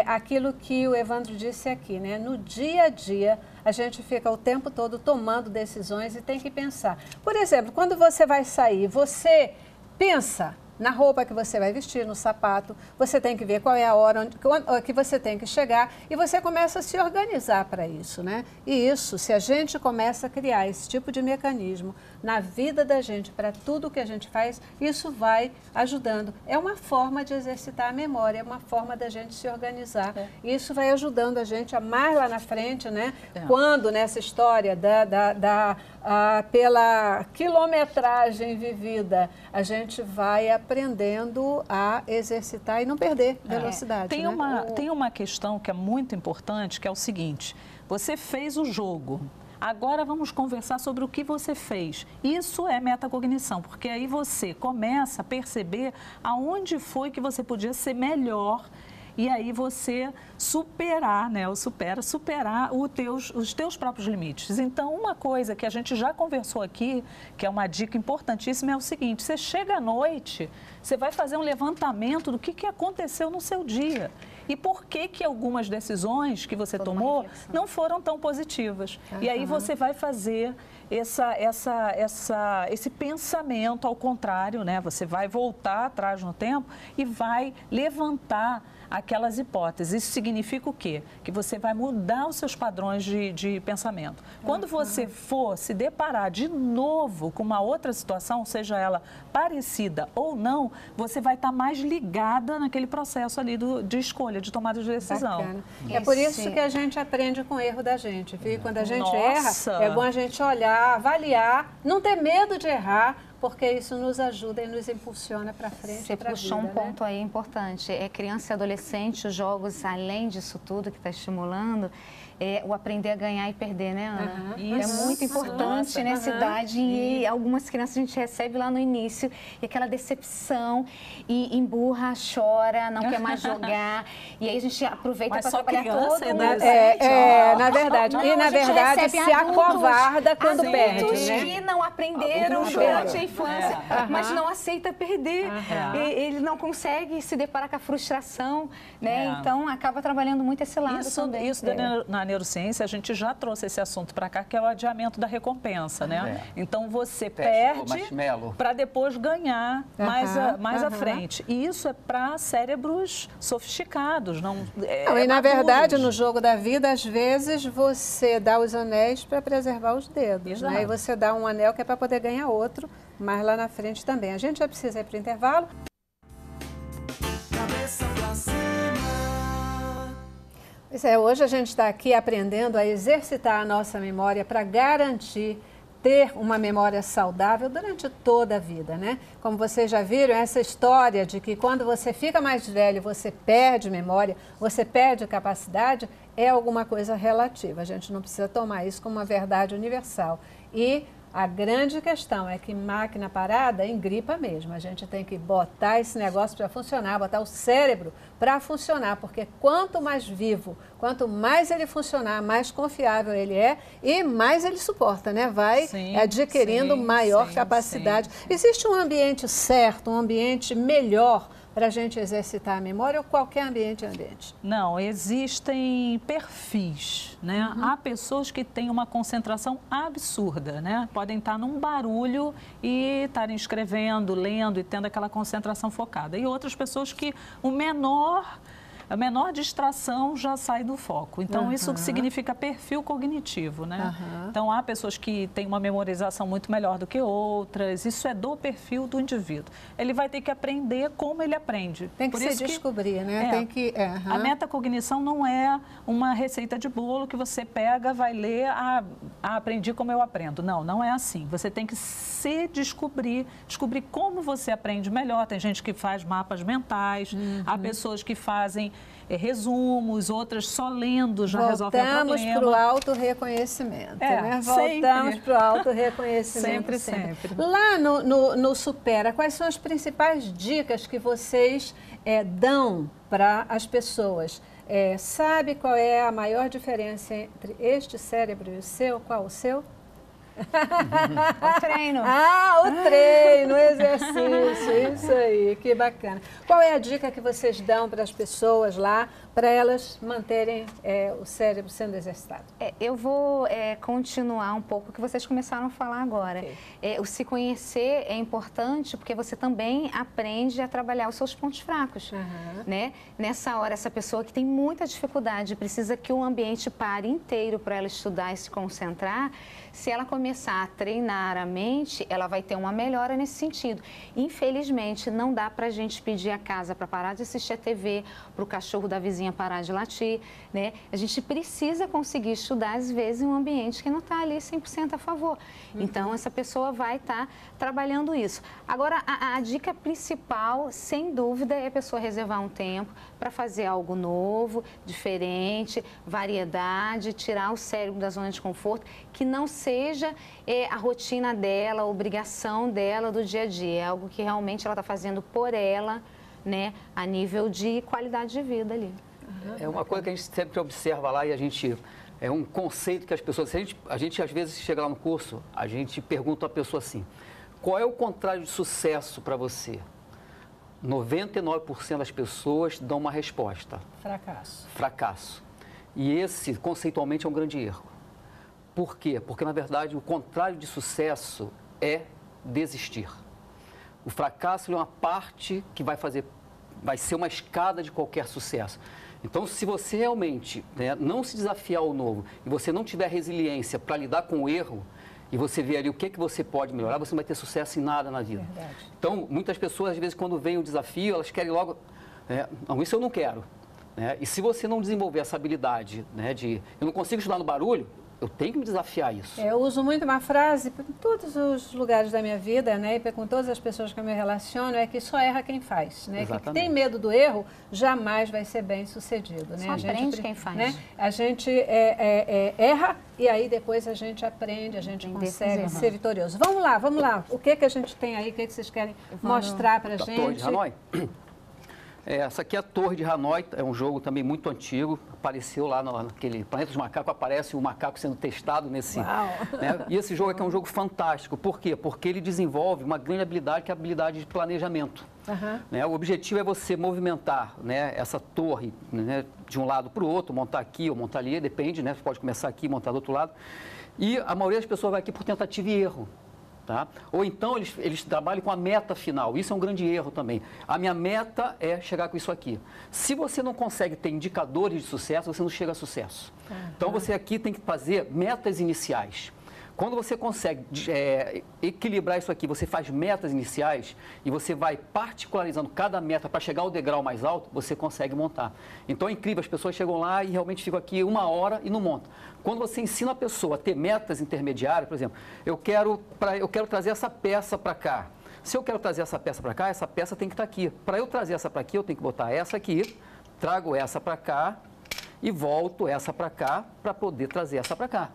Speaker 1: aquilo que o Evandro disse aqui, né? No dia a dia, a gente fica o tempo todo tomando decisões e tem que pensar. Por exemplo, quando você vai sair, você... pensa na roupa que você vai vestir, no sapato, você tem que ver qual é a hora que você tem que chegar e você começa a se organizar para isso, né? E isso, se a gente começa a criar esse tipo de mecanismo na vida da gente, para tudo que a gente faz, isso vai ajudando. É uma forma de exercitar a memória, é uma forma da gente se organizar. E isso vai ajudando a gente a mais lá na frente, né? Quando nessa história pela quilometragem vivida, a gente vai aprendendo a exercitar e não perder velocidade.
Speaker 3: Tem uma questão que é muito importante, que é o seguinte: você fez o jogo. Agora vamos conversar sobre o que você fez. Isso é metacognição, porque aí você começa a perceber aonde foi que você podia ser melhor e aí você superar, né? Superar os teus próprios limites. Então, uma coisa que a gente já conversou aqui, que é uma dica importantíssima, é o seguinte: você chega à noite, você vai fazer um levantamento do que aconteceu no seu dia. E por que algumas decisões que você tomou não foram tão positivas. E aí você vai fazer esse pensamento ao contrário, né? Você vai voltar atrás no tempo e vai levantar aquelas hipóteses. Isso significa o quê? Que você vai mudar os seus padrões de pensamento. Quando você for se deparar de novo com uma outra situação, seja ela parecida ou não, você vai estar mais ligada naquele processo ali de escolha, de tomada de decisão.
Speaker 1: Bacana. É por isso que a gente aprende com o erro da gente, viu? Quando a gente erra, é bom a gente olhar, avaliar, não ter medo de errar, porque isso nos ajuda e nos impulsiona para frente.
Speaker 4: Você puxou um ponto aí importante. Criança e adolescente, os jogos, além disso tudo que está estimulando, o aprender a ganhar e perder, né, Ana? É
Speaker 3: Isso.
Speaker 4: muito importante nessa idade e algumas crianças a gente recebe lá no início e aquela decepção e emburra, chora, não quer mais jogar e aí a gente aproveita para trabalhar todo
Speaker 1: na verdade.
Speaker 4: Não,
Speaker 1: e na verdade se acovarda quando
Speaker 4: adultos
Speaker 1: perde, né?
Speaker 4: que não aprenderam durante a infância, mas não aceita perder. Ele não consegue se deparar com a frustração, né? Então acaba trabalhando muito esse lado também.
Speaker 3: Isso na neurociência, a gente já trouxe esse assunto para cá, que é o adiamento da recompensa, né? Então você perde para depois ganhar mais à frente. E isso é para cérebros sofisticados,
Speaker 1: e na verdade, no jogo da vida, às vezes você dá os anéis para preservar os dedos, né? E você dá um anel que é para poder ganhar outro, mas lá na frente também. A gente já precisa ir para o intervalo.
Speaker 6: Cabeça pra cima.
Speaker 1: Pois é, hoje a gente está aqui aprendendo a exercitar a nossa memória para garantir ter uma memória saudável durante toda a vida, né? Como vocês já viram, essa história de que quando você fica mais velho, você perde memória, você perde capacidade, é alguma coisa relativa. A gente não precisa tomar isso como uma verdade universal. E a grande questão é que máquina parada engripa mesmo. A gente tem que botar esse negócio para funcionar, botar o cérebro para funcionar, porque quanto mais vivo, quanto mais ele funcionar, mais confiável ele é e mais ele suporta, né? Vai adquirindo maior capacidade. Existe um ambiente certo, um ambiente melhor para a gente exercitar a memória ou qualquer ambiente?
Speaker 3: Não, existem perfis, né? Há pessoas que têm uma concentração absurda, né? Podem estar num barulho e estarem escrevendo, lendo e tendo aquela concentração focada. E outras pessoas que a menor distração já sai do foco. Então, isso significa perfil cognitivo, né? Então, há pessoas que têm uma memorização muito melhor do que outras. Isso é do perfil do indivíduo. Ele vai ter que aprender como ele aprende.
Speaker 1: Tem que se descobrir, né? Tem que,
Speaker 3: A metacognição não é uma receita de bolo que você pega, vai ler, aprendi como eu aprendo. Não, não é assim. Você tem que se descobrir como você aprende melhor. Tem gente que faz mapas mentais, há pessoas que fazem resumos, outras só lendo já resolve o problema.
Speaker 1: Voltamos para o autorreconhecimento, né? Voltamos para o autorreconhecimento. Sempre. Lá no Supera, quais são as principais dicas que vocês dão para as pessoas? Sabe qual é a maior diferença entre este cérebro e o seu? Qual o seu?
Speaker 4: O treino.
Speaker 1: O treino, o exercício, isso aí, que bacana. Qual é a dica que vocês dão para as pessoas lá, para elas manterem o cérebro sendo exercitado?
Speaker 4: Eu vou continuar um pouco o que vocês começaram a falar agora. O se conhecer é importante porque você também aprende a trabalhar os seus pontos fracos, né? Nessa hora, essa pessoa que tem muita dificuldade, precisa que o ambiente pare inteiro para ela estudar e se concentrar. Se ela começar a treinar a mente, ela vai ter uma melhora nesse sentido. Infelizmente, não dá para a gente pedir a casa para parar de assistir a TV, para o cachorro da vizinha parar de latir, né? A gente precisa conseguir estudar, às vezes, em um ambiente que não está ali 100% a favor. Então, essa pessoa vai estar trabalhando isso. Agora, a dica principal, sem dúvida, é a pessoa reservar um tempo para fazer algo novo, diferente, variedade, tirar o cérebro da zona de conforto, que não seja a rotina dela, a obrigação dela do dia a dia. É algo que realmente ela está fazendo por ela, né, a nível de qualidade de vida ali.
Speaker 5: É uma coisa que a gente sempre observa lá e a gente... É um conceito que as pessoas... A gente às vezes chega lá no curso, a gente pergunta à pessoa assim, qual é o contrário de sucesso para você? 99% das pessoas dão uma resposta. Fracasso. E esse, conceitualmente, é um grande erro. Por quê? Porque, na verdade, o contrário de sucesso é desistir. O fracasso é uma parte que vai ser uma escada de qualquer sucesso. Então, se você realmente não se desafiar ao novo e você não tiver resiliência para lidar com o erro, e você vê ali o que você pode melhorar, você não vai ter sucesso em nada na vida.
Speaker 1: Verdade.
Speaker 5: Então, muitas pessoas, às vezes, quando vem o desafio, elas querem logo... não, isso eu não quero. E se você não desenvolver essa habilidade de... Eu não consigo estudar no barulho, Eu tenho que me desafiar a isso.
Speaker 1: Eu uso muito uma frase em todos os lugares da minha vida, né, e com todas as pessoas que eu me relaciono, é que só erra quem faz, né? Quem tem medo do erro jamais vai ser bem sucedido, né?
Speaker 4: Só aprende quem faz.
Speaker 1: Né? A gente erra e aí depois a gente aprende, a gente consegue ser vitorioso. Vamos lá. O que a gente tem aí? O que vocês querem mostrar pra gente?
Speaker 5: Torre de Hanoi. Essa aqui é a Torre de Hanoi, é um jogo também muito antigo, apareceu lá naquele Planeta dos Macacos, aparece o macaco sendo testado nesse... Né? E esse jogo aqui é um jogo fantástico, por quê? Porque ele desenvolve uma grande habilidade, que é a habilidade de planejamento. Né? O objetivo é você movimentar, né, essa torre, né, de um lado para o outro, montar aqui ou montar ali, depende, né? Você pode começar aqui e montar do outro lado. E a maioria das pessoas vai aqui por tentativa e erro. Tá? Ou então eles trabalham com a meta final, isso é um grande erro também. A minha meta é chegar com isso aqui. Se você não consegue ter indicadores de sucesso, você não chega a sucesso. Então você aqui tem que fazer metas iniciais. Quando você consegue equilibrar isso aqui, você faz metas iniciais e você vai particularizando cada meta para chegar ao degrau mais alto, você consegue montar. Então é incrível, as pessoas chegam lá e realmente ficam aqui 1 hora e não montam. Quando você ensina a pessoa a ter metas intermediárias, por exemplo, eu quero trazer essa peça para cá. Se eu quero trazer essa peça para cá, essa peça tem que estar aqui. Para eu trazer essa para aqui, eu tenho que botar essa aqui, trago essa para cá e volto essa para cá para poder trazer essa para cá.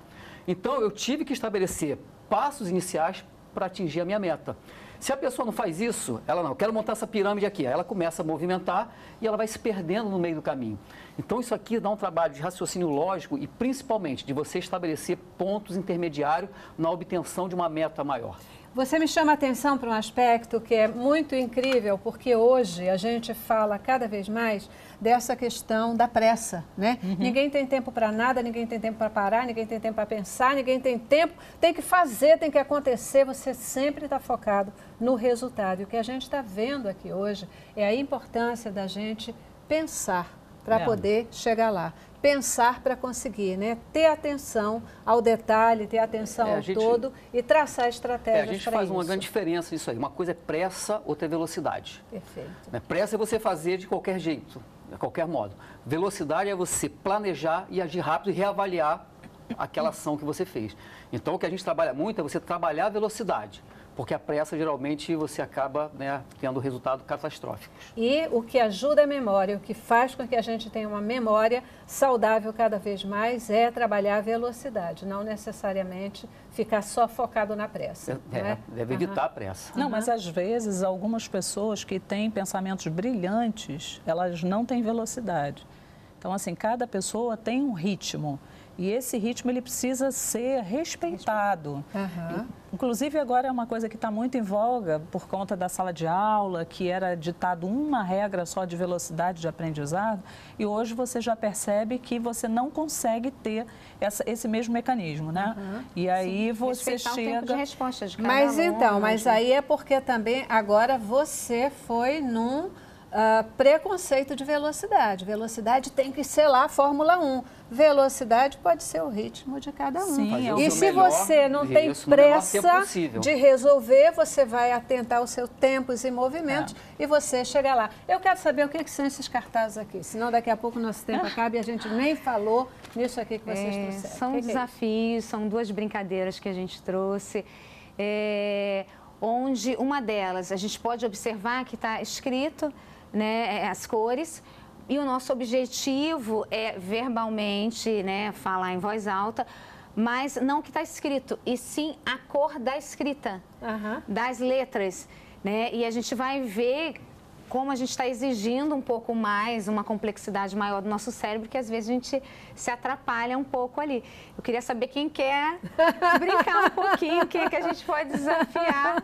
Speaker 5: Então, eu tive que estabelecer passos iniciais para atingir a minha meta. Se a pessoa não faz isso, ela não, eu quero montar essa pirâmide aqui. Aí ela começa a movimentar e ela vai se perdendo no meio do caminho. Então, isso aqui dá um trabalho de raciocínio lógico e, principalmente, de você estabelecer pontos intermediários na obtenção de uma meta maior.
Speaker 1: Você me chama a atenção para um aspecto que é muito incrível, porque hoje a gente fala cada vez mais dessa questão da pressa, né? Ninguém tem tempo para nada, ninguém tem tempo para parar, ninguém tem tempo para pensar, ninguém tem tempo, tem que fazer, tem que acontecer, você sempre está focado no resultado. E o que a gente está vendo aqui hoje é a importância da gente pensar para poder chegar lá. Pensar para conseguir, né? Ter atenção ao detalhe, ter atenção ao todo e traçar estratégias para isso.
Speaker 5: A gente faz uma grande diferença nisso aí. Uma coisa é pressa, outra é velocidade.
Speaker 1: Perfeito.
Speaker 5: Pressa é você fazer de qualquer jeito, de qualquer modo. Velocidade é você planejar e agir rápido e reavaliar aquela ação que você fez. Então, o que a gente trabalha muito é você trabalhar a velocidade. Porque a pressa, geralmente, você acaba, né, tendo resultados catastróficos.
Speaker 1: E o que ajuda a memória, o que faz com que a gente tenha uma memória saudável cada vez mais é trabalhar a velocidade, não necessariamente ficar só focado na pressa.
Speaker 5: Deve evitar a pressa.
Speaker 3: Não, mas às vezes algumas pessoas que têm pensamentos brilhantes, elas não têm velocidade. Então, assim, cada pessoa tem um ritmo. E esse ritmo ele precisa ser respeitado. Inclusive, agora é uma coisa que está muito em voga por conta da sala de aula, que era ditado uma regra só de velocidade de aprendizado, e hoje você já percebe que você não consegue ter esse mesmo mecanismo, né? E aí você
Speaker 4: respeitar
Speaker 3: chega...
Speaker 4: o tempo de resposta de cada
Speaker 1: Mas
Speaker 4: aluno,
Speaker 1: então, mas aí é porque também agora você foi num preconceito de velocidade. Velocidade tem que ser lá a Fórmula 1. Velocidade pode ser o ritmo de cada um.
Speaker 3: Sim,
Speaker 1: e se você não tem pressa de resolver, você vai atentar aos seus tempos e movimentos e você chega lá. Eu quero saber o que são esses cartazes aqui, senão daqui a pouco o nosso tempo acaba e a gente nem falou nisso aqui que vocês trouxeram.
Speaker 4: São desafios, são 2 brincadeiras que a gente trouxe. Onde uma delas, a gente pode observar que está escrito, né, as cores, e o nosso objetivo é verbalmente, né, falar em voz alta, mas não o que está escrito, e sim a cor da escrita, das letras, né? E a gente vai ver como a gente está exigindo um pouco mais, uma complexidade maior do nosso cérebro, que às vezes a gente se atrapalha um pouco ali. Eu queria saber quem quer brincar um pouquinho, quem que a gente pode desafiar.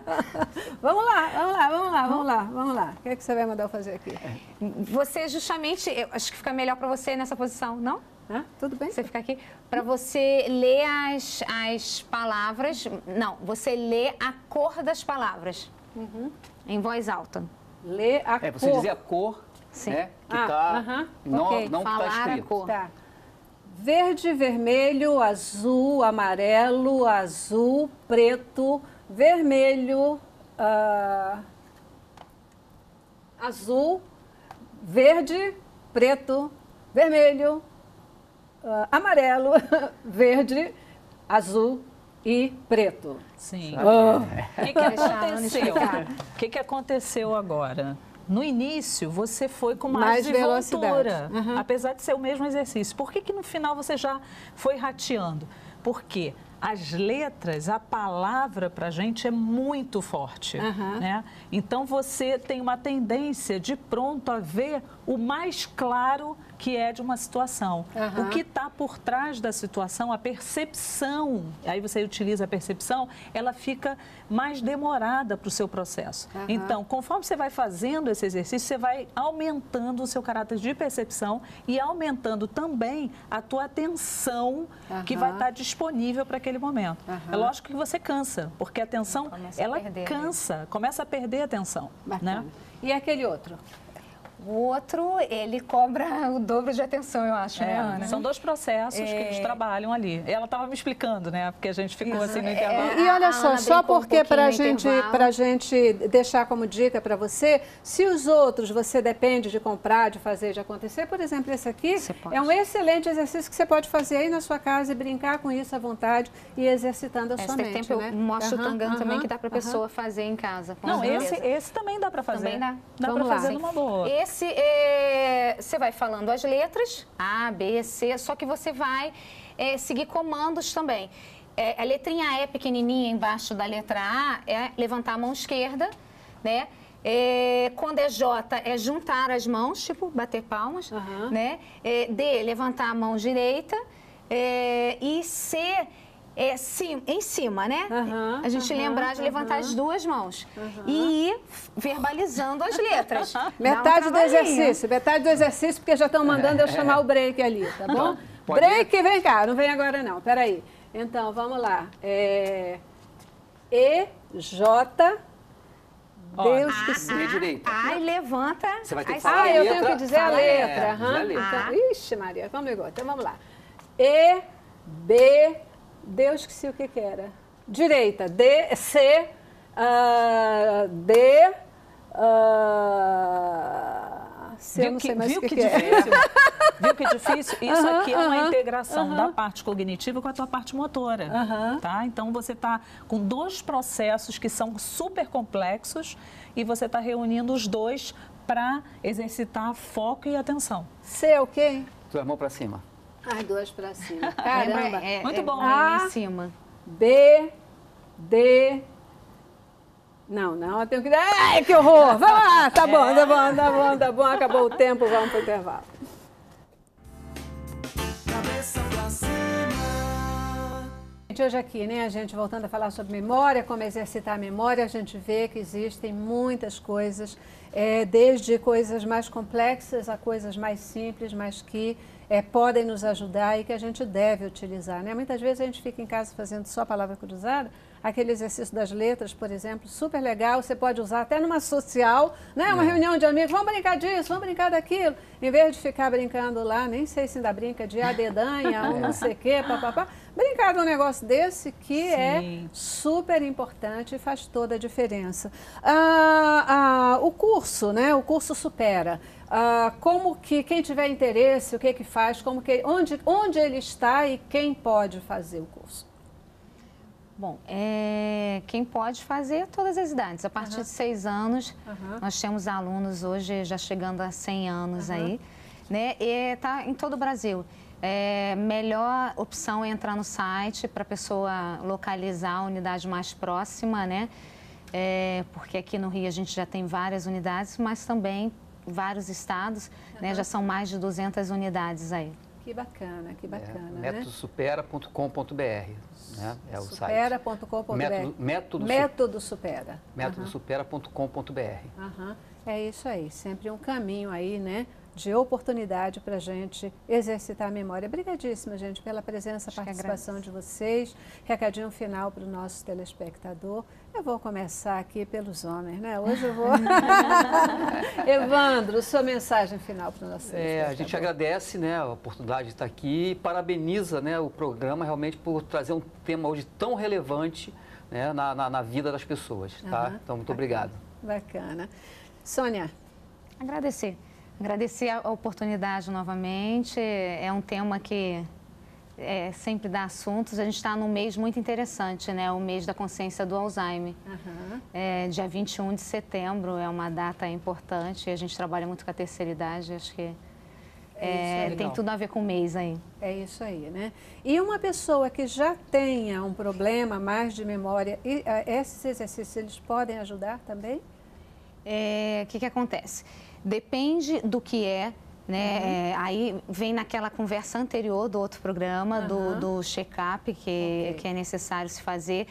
Speaker 1: Vamos lá. O que é que você vai mandar eu fazer aqui?
Speaker 4: Você justamente, eu acho que fica melhor para você nessa posição, não?
Speaker 1: Tudo bem.
Speaker 4: Você fica aqui. Para você ler as palavras, não, você lê a cor das palavras em voz alta.
Speaker 1: Ler a cor.
Speaker 5: Você dizer a cor, né, que está, não que está escrito.
Speaker 4: Cor.
Speaker 1: Tá. Verde, vermelho, azul, amarelo, azul, preto, vermelho, azul, verde, preto, vermelho, amarelo, verde, azul e preto.
Speaker 3: Sim.
Speaker 1: Oh.
Speaker 3: O que aconteceu? O que aconteceu agora? No início, você foi com mais desenvoltura, apesar de ser o mesmo exercício. Por que no final você já foi rateando? Porque as letras, a palavra para a gente é muito forte, né? Então, você tem uma tendência de pronto a ver o mais claro que é de uma situação. O que está por trás da situação, a percepção, aí você utiliza a percepção, ela fica mais demorada para o seu processo. Então, conforme você vai fazendo esse exercício, você vai aumentando o seu caráter de percepção e aumentando também a tua atenção que vai estar disponível para aquele momento. É lógico que você cansa, porque a atenção, ela cansa, começa a perder a atenção. Né?
Speaker 1: E aquele outro?
Speaker 4: O outro, ele cobra o dobro de atenção, eu acho, né, Ana?
Speaker 3: São dois processos que eles trabalham ali. Ela estava me explicando, né? Porque a gente ficou assim no intervalo.
Speaker 1: E olha só porque para a gente deixar como dica para você, se os outros você depende de comprar, de fazer, de acontecer, por exemplo, esse aqui é um excelente exercício que você pode fazer aí na sua casa e brincar com isso à vontade e exercitando a sua mente.
Speaker 4: Tempo, né? Eu mostro o tangam também que dá para a pessoa fazer em casa.
Speaker 3: Não, esse também dá para fazer.
Speaker 4: Também dá.
Speaker 3: Dá para fazer numa boa.
Speaker 4: Você vai falando as letras, A, B, C, só que você vai seguir comandos também. A letrinha E pequenininha embaixo da letra A é levantar a mão esquerda, né? Quando é J, é juntar as mãos, tipo bater palmas, né? D, levantar a mão direita. E C, em cima, né? A gente lembrar de levantar as duas mãos. E ir verbalizando as letras.
Speaker 1: Metade do exercício, porque já estão mandando eu chamar o break ali, tá bom? Break, vem cá, não vem agora não, peraí. Então, vamos lá. E, J, Deus que sim.
Speaker 5: Direita.
Speaker 4: Aí levanta.
Speaker 5: Você vai ter que falar a
Speaker 1: eu
Speaker 5: letra.
Speaker 1: tenho que dizer a letra.
Speaker 5: Dizer a letra.
Speaker 1: Então, ixi, Maria, vamos igual. Então, vamos lá. E, B, Deus que se o que era. Direita, D, C, D, C, eu não sei mais o que é.
Speaker 3: Viu que difícil? Isso aqui é uma integração da parte cognitiva com a tua parte motora, tá? Então, você está com dois processos que são super complexos e você está reunindo os dois para exercitar foco e atenção.
Speaker 1: C é o quê?
Speaker 5: Duas mãos para cima.
Speaker 1: Ai, duas para cima. Caramba.
Speaker 3: Muito bom.
Speaker 1: A,
Speaker 4: em cima.
Speaker 1: B, D. Não, eu tenho que... Ai, que horror! Vamos lá! Tá bom. Acabou o tempo, vamos pro intervalo.
Speaker 6: Cabeça pra cima.
Speaker 1: Hoje aqui, né, a gente voltando a falar sobre memória, como exercitar a memória, a gente vê que existem muitas coisas, desde coisas mais complexas a coisas mais simples, mas que podem nos ajudar e que a gente deve utilizar, né? Muitas vezes a gente fica em casa fazendo só palavra cruzada, aquele exercício das letras, por exemplo, super legal, você pode usar até numa social, né? Uma reunião de amigos, vamos brincar disso, vamos brincar daquilo, em vez de ficar brincando lá, nem sei se ainda brinca de dedanha ou não sei o quê, papapá, brincar de um negócio desse que é super importante e faz toda a diferença. O curso, né? O curso Supera. Como que quem tiver interesse, o que faz, onde ele está e quem pode fazer o curso?
Speaker 4: Bom, quem pode fazer todas as idades. A partir de 6 anos, nós temos alunos hoje já chegando a 100 anos aí, né? E está em todo o Brasil. Melhor opção é entrar no site para a pessoa localizar a unidade mais próxima, né? Porque aqui no Rio a gente já tem várias unidades, mas também vários estados, né? Já são mais de 200 unidades aí.
Speaker 1: Que bacana,
Speaker 5: métodosupera.com.br, né? É o site.
Speaker 1: Supera.com.br. Método Supera.
Speaker 5: Métodosupera.com.br.
Speaker 1: É isso aí, sempre um caminho aí, né? De oportunidade para a gente exercitar a memória. Obrigadíssima, gente, pela presença, participação de vocês. Recadinho final para o nosso telespectador. Eu vou começar aqui pelos homens, né? Hoje eu vou... Evandro, sua mensagem final para o nosso telespectador.
Speaker 5: A gente agradece, né, a oportunidade de estar aqui e parabeniza, né, o programa realmente por trazer um tema hoje tão relevante, né, na vida das pessoas, tá? Então, muito obrigado.
Speaker 1: Bacana. Sônia.
Speaker 4: Agradecer a oportunidade novamente. É um tema que sempre dá assuntos. A gente está num mês muito interessante, né? O mês da consciência do Alzheimer. Dia 21 de setembro é uma data importante. A gente trabalha muito com a terceira idade, acho que tem tudo a ver com o mês aí.
Speaker 1: É isso aí, né? E uma pessoa que já tenha um problema mais de memória, esses exercícios, eles podem ajudar também?
Speaker 4: O que acontece? Depende do que né? Aí vem naquela conversa anterior do outro programa, do check-up que é necessário se fazer.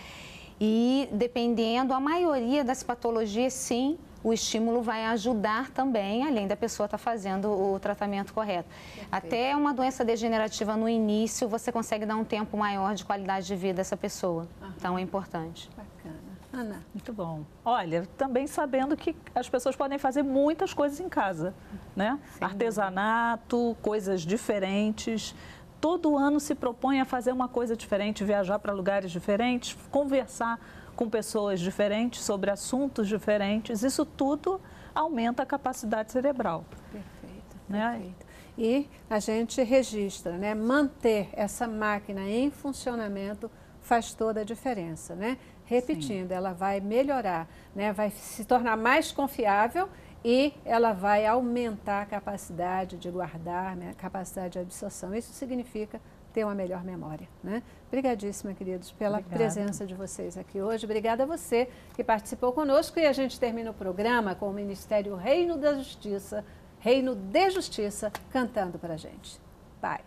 Speaker 4: E dependendo, a maioria das patologias, sim, o estímulo vai ajudar também, além da pessoa estar fazendo o tratamento correto. Perfeito. Até uma doença degenerativa no início, você consegue dar um tempo maior de qualidade de vida a essa pessoa. Então é importante.
Speaker 1: Bacana. Ana.
Speaker 3: Muito bom. Olha, também sabendo que as pessoas podem fazer muitas coisas em casa, né? Artesanato, coisas diferentes. Todo ano se propõe a fazer uma coisa diferente, viajar para lugares diferentes, conversar com pessoas diferentes sobre assuntos diferentes. Isso tudo aumenta a capacidade cerebral.
Speaker 1: Perfeito,
Speaker 3: né?
Speaker 1: Perfeito. E a gente registra, né? Manter essa máquina em funcionamento faz toda a diferença, né? Repetindo, ela vai melhorar, né? Vai se tornar mais confiável e ela vai aumentar a capacidade de guardar, né? A capacidade de absorção. Isso significa ter uma melhor memória, né? Obrigadíssima, queridos, pela presença de vocês aqui hoje. Obrigada a você que participou conosco e a gente termina o programa com o Ministério Reino da Justiça, Reino de Justiça, cantando para a gente. Pai.